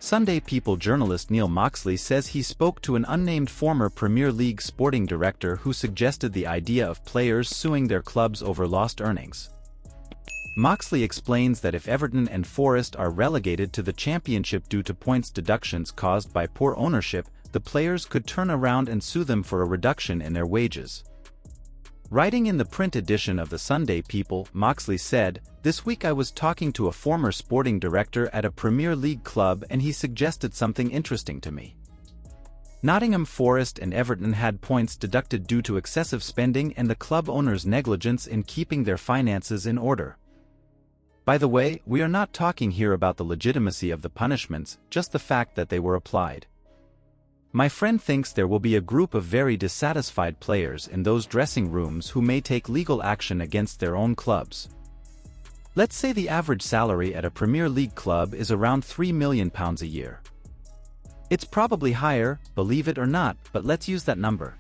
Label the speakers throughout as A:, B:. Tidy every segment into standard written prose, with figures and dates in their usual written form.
A: Sunday People journalist Neil Moxley says he spoke to an unnamed former Premier League sporting director who suggested the idea of players suing their clubs over lost earnings. Moxley explains that if Everton and Forest are relegated to the Championship due to points deductions caused by poor ownership, the players could turn around and sue them for a reduction in their wages. Writing in the print edition of the Sunday People, Moxley said, "This week I was talking to a former sporting director at a Premier League club and he suggested something interesting to me. Nottingham Forest and Everton had points deducted due to excessive spending and the club owners' negligence in keeping their finances in order. By the way, we are not talking here about the legitimacy of the punishments, just the fact that they were applied. My friend thinks there will be a group of very dissatisfied players in those dressing rooms who may take legal action against their own clubs. Let's say the average salary at a Premier League club is around £3 million a year. It's probably higher, believe it or not, but let's use that number.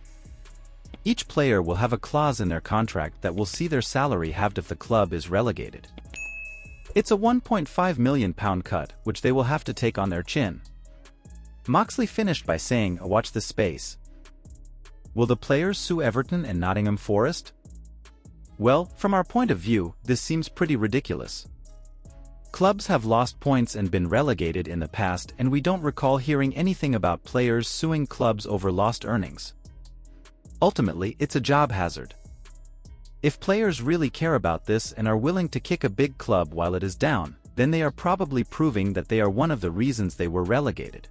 A: Each player will have a clause in their contract that will see their salary halved if the club is relegated. It's a £1.5 million cut, which they will have to take on their chin." Moxley finished by saying, "Watch this space. Will the players sue Everton and Nottingham Forest? Well, from our point of view, this seems pretty ridiculous. Clubs have lost points and been relegated in the past, and we don't recall hearing anything about players suing clubs over lost earnings. Ultimately, it's a job hazard. If players really care about this and are willing to kick a big club while it is down, then they are probably proving that they are one of the reasons they were relegated.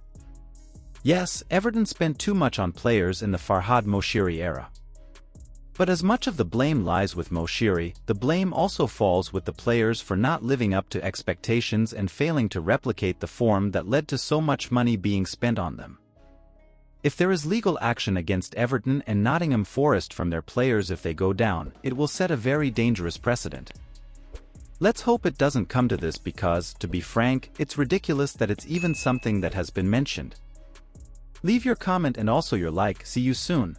A: Yes, Everton spent too much on players in the Farhad Moshiri era. But as much of the blame lies with Moshiri, the blame also falls with the players for not living up to expectations and failing to replicate the form that led to so much money being spent on them. If there is legal action against Everton and Nottingham Forest from their players if they go down, it will set a very dangerous precedent. Let's hope it doesn't come to this because, to be frank, it's ridiculous that it's even something that has been mentioned." Leave your comment and also your like. See you soon.